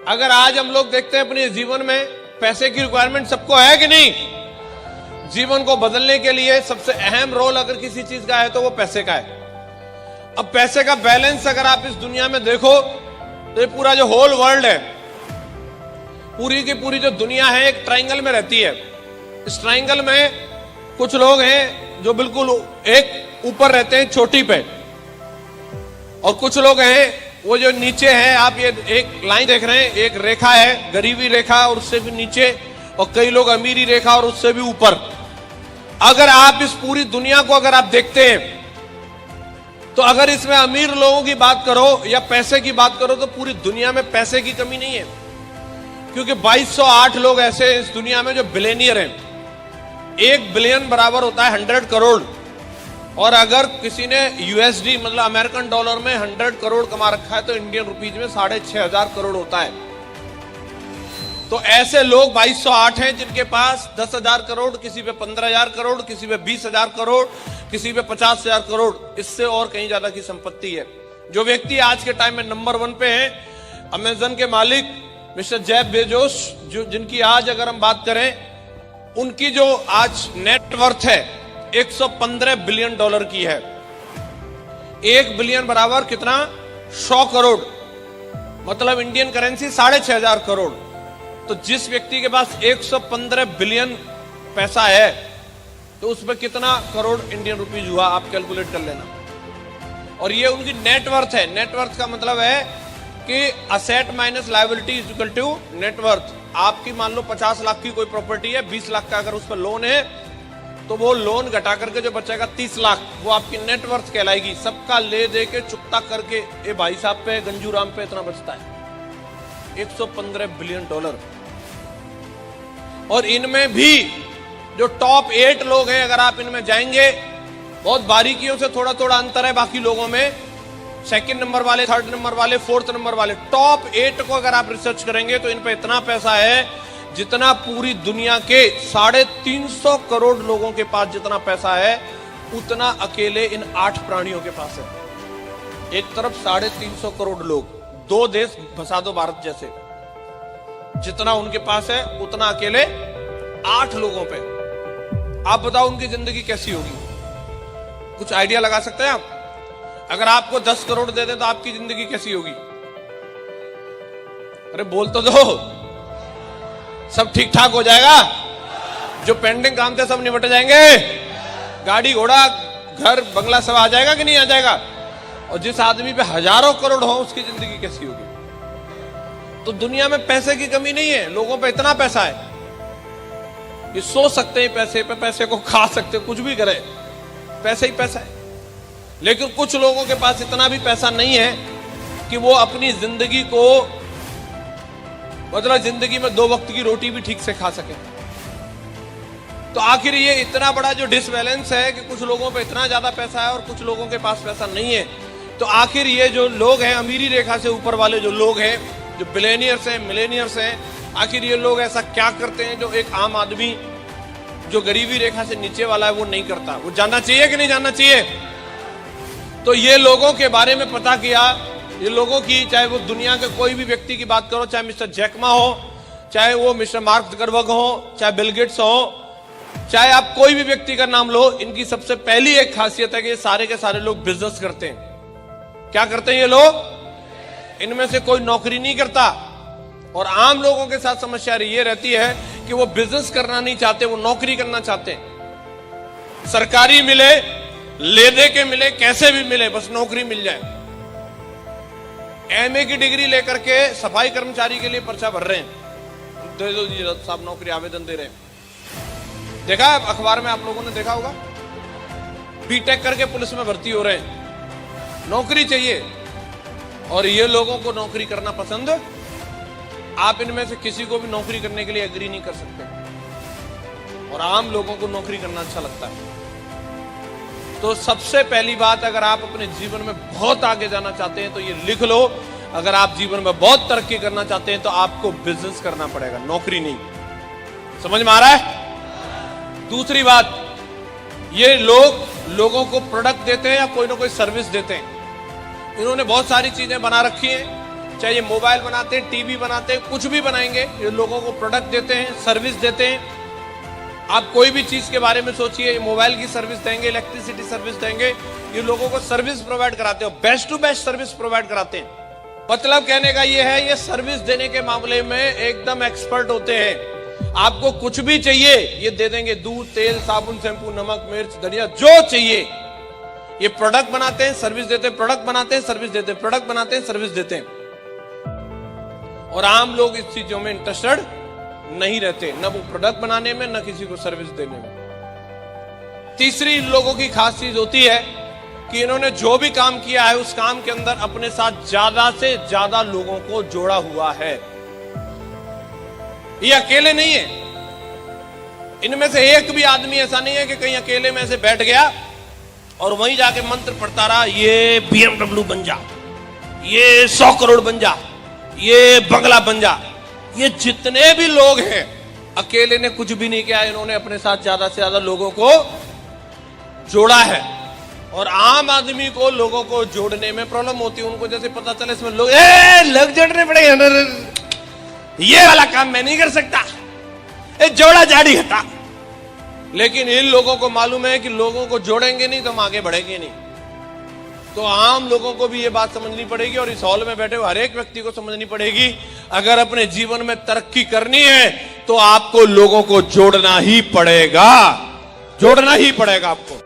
अगर आज हम लोग देखते हैं अपने जीवन में पैसे की रिक्वायरमेंट सबको है कि नहीं, जीवन को बदलने के लिए सबसे अहम रोल अगर किसी चीज का है तो वो पैसे का है। अब पैसे का बैलेंस अगर आप इस दुनिया में देखो तो ये पूरा जो होल वर्ल्ड है, पूरी की पूरी जो दुनिया है एक ट्रायंगल में रहती है। इस ट्रायंगल में कुछ लोग हैं जो बिल्कुल एक ऊपर रहते हैं चोटी पे, और कुछ लोग हैं वो जो नीचे हैं। आप ये एक लाइन देख रहे हैं, एक रेखा है गरीबी रेखा और उससे भी नीचे, और कई लोग अमीरी रेखा और उससे भी ऊपर। अगर आप इस पूरी दुनिया को अगर आप देखते हैं तो अगर इसमें अमीर लोगों की बात करो या पैसे की बात करो तो पूरी दुनिया में पैसे की कमी नहीं है, क्योंकि 2208 लोग ऐसे इस दुनिया में जो बिलियनियर हैं। 1 बिलियन बराबर होता है 100 करोड़, और अगर किसी ने यूएसडी मतलब अमेरिकन डॉलर में 100 करोड़ कमा रखा है तो इंडियन रुपीज में 6,500 करोड़ होता है। तो ऐसे लोग 2208 हैं जिनके पास 10,000 करोड़, किसी पे 15,000 करोड़, किसी पे 20,000 करोड़, किसी पे 50,000 करोड़, इससे और कहीं ज्यादा की संपत्ति है। जो व्यक्ति आज के टाइम में नंबर 1 पे है, अमेज़न के मालिक मिस्टर जेफ बेजोस, जो जिनकी आज अगर हम बात करें, उनकी जो आज नेटवर्थ है 115 बिलियन डॉलर की है। 1 बिलियन बराबर कितना? 100 करोड़, मतलब इंडियन करेंसी 6,500 करोड़। तो जिस व्यक्ति के पास 115 बिलियन पैसा है तो उसमें कितना करोड़ इंडियन रुपीज हुआ, आप कैलकुलेट कर लेना। और ये उनकी नेटवर्थ है। नेटवर्थ का मतलब है कि asset minus liability is equal to net worth. आपकी मान लो 50 लाख की कोई प्रॉपर्टी है, 20 लाख का अगर उस पर लोन है तो वो लोन घटा करके जो बचेगा 30 लाख, वो आपकी नेटवर्थ कहलाएगी। सबका ले दे के चुकता करके ये भाई साहब पे, गंजू राम पे इतना बचता है 115 बिलियन डॉलर। और इनमें भी जो टॉप 8 लोग हैं, अगर आप इनमें जाएंगे, बहुत बारीकियों से थोड़ा थोड़ा अंतर है बाकी लोगों में। 2nd नंबर वाले, 3rd नंबर वाले, 4th नंबर वाले, टॉप 8 को अगर आप रिसर्च करेंगे तो इन पे इतना पैसा है जितना पूरी दुनिया के 350 करोड़ लोगों के पास जितना पैसा है उतना अकेले इन 8 प्राणियों के पास है। एक तरफ 350 करोड़ लोग, 2 देश बसा दो भारत जैसे, जितना उनके पास है उतना अकेले 8 लोगों पे। आप बताओ उनकी जिंदगी कैसी होगी? कुछ आइडिया लगा सकते हैं आप? अगर आपको 10 करोड़ दे दें तो आपकी जिंदगी कैसी होगी? अरे बोल तो दो, सब ठीक ठाक हो जाएगा? जो पेंडिंग काम थे सब निपट जाएंगे? गाड़ी घोड़ा घर बंगला सब आ जाएगा कि नहीं आ जाएगा? और जिस आदमी पे हजारों करोड़ हो उसकी जिंदगी कैसी होगी? तो दुनिया में पैसे की कमी नहीं है, लोगों पे इतना पैसा है, ये सोच सकते हैं पैसे पे, पैसे को खा सकते, कुछ भी करे, पैसा ही पैसा है। लेकिन कुछ लोगों के पास इतना भी पैसा नहीं है कि वो अपनी जिंदगी को, मतलब जिंदगी में 2 वक्त की रोटी भी ठीक से खा सके। तो आखिर ये इतना बड़ा जो डिसबैलेंस है कि कुछ लोगों पे इतना ज्यादा पैसा है और कुछ लोगों के पास पैसा नहीं है। तो आखिर ये जो लोग हैं, अमीरी रेखा से ऊपर वाले जो लोग हैं, जो बिलियनियर्स हैं, मिलेनियर्स हैं, आखिर ये लोग ऐसा क्या करते हैं जो एक आम आदमी जो गरीबी रेखा से नीचे वाला है वो नहीं करता? वो जानना चाहिए कि नहीं जानना चाहिए? तो ये लोगों के बारे में पता किया। ये लोगों की, चाहे वो दुनिया के कोई भी व्यक्ति की बात करो, चाहे मिस्टर जैकमा हो, चाहे वो मिस्टर मार्क जुकरबर्ग हो, चाहे बिल गेट्स हो, चाहे आप कोई भी व्यक्ति का नाम लो, इनकी सबसे पहली एक खासियत है कि सारे के सारे लोग बिजनेस करते हैं। क्या करते हैं ये लोग? इनमें से कोई नौकरी नहीं करता। और आम लोगों के साथ समस्या ये रहती है कि वो बिजनेस करना नहीं चाहते, वो नौकरी करना चाहते हैं। सरकारी मिले, ले दे के मिले, कैसे भी मिले, बस नौकरी मिल जाए। एमए की डिग्री लेकर के सफाई कर्मचारी के लिए पर्चा भर रहे हैं, दे दो जी साहब नौकरी, आवेदन दे रहे हैं। देखा है अखबार में, आप लोगों ने देखा होगा, बीटेक करके पुलिस में भर्ती हो रहे हैं, नौकरी चाहिए। और ये लोगों को नौकरी करना पसंद, आप इनमें से किसी को भी नौकरी करने के लिए एग्री नहीं कर सकते, और आम लोगों को नौकरी करना अच्छा लगता है। तो सबसे पहली बात, अगर आप अपने जीवन में बहुत आगे जाना चाहते हैं तो ये लिख लो, अगर आप जीवन में बहुत तरक्की करना चाहते हैं तो आपको बिजनेस करना पड़ेगा, नौकरी नहीं। समझ में आ रहा है? दूसरी बात, ये लोग लोगों को प्रोडक्ट देते हैं या कोई ना कोई सर्विस देते हैं। इन्होंने बहुत सारी चीजें बना रखी हैं, चाहे ये मोबाइल बनाते हैं, टीवी बनाते हैं, कुछ भी बनाएंगे, ये लोगों को प्रोडक्ट देते हैं, सर्विस देते हैं। आप कोई भी चीज के बारे में सोचिए, मोबाइल की सर्विस देंगे, इलेक्ट्रिसिटी सर्विस देंगे, ये लोगों को सर्विस प्रोवाइड कराते हो, best to best service provide कराते हैं। मतलब कहने का ये है, ये सर्विस देने के मामले में एकदम एक्सपर्ट होते हैं। आपको कुछ भी चाहिए ये दे देंगे, दूध, तेल, साबुन, शैंपू, नमक, मिर्च, धनिया, जो चाहिए। ये प्रोडक्ट बनाते हैं, सर्विस देते हैं, प्रोडक्ट बनाते हैं, सर्विस देते हैं, प्रोडक्ट बनाते हैं, सर्विस देते हैं। और आम लोग इस चीजों में इंटरेस्टेड नहीं रहते, न वो प्रोडक्ट बनाने में, न किसी को सर्विस देने में। तीसरी इन लोगों की खास चीज होती है कि इन्होंने जो भी काम किया है उस काम के अंदर अपने साथ ज्यादा से ज्यादा लोगों को जोड़ा हुआ है। ये अकेले नहीं है, इनमें से एक भी आदमी ऐसा नहीं है कि कहीं अकेले में से बैठ गया और वहीं जाके मंत्र पढ़ता रहा, ये BMW बन जा, ये 100 करोड़ बन जा, ये बंगला बन जा। ये जितने भी लोग हैं अकेले ने कुछ भी नहीं किया, इन्होंने अपने साथ ज्यादा से ज्यादा लोगों को जोड़ा है। और आम आदमी को लोगों को जोड़ने में प्रॉब्लम होती है, उनको जैसे पता चले इसमें लोग जोड़ने पड़ेंगे, ये वाला काम मैं नहीं कर सकता, जोड़ा जाड़ी हटा। लेकिन इन लोगों को मालूम है कि लोगों को जोड़ेंगे नहीं तो हम आगे बढ़ेंगे नहीं। तो आम लोगों को भी ये बात समझनी पड़ेगी और इस हॉल में बैठे हुए हर एक व्यक्ति को समझनी पड़ेगी, अगर अपने जीवन में तरक्की करनी है तो आपको लोगों को जोड़ना ही पड़ेगा, जोड़ना ही पड़ेगा आपको।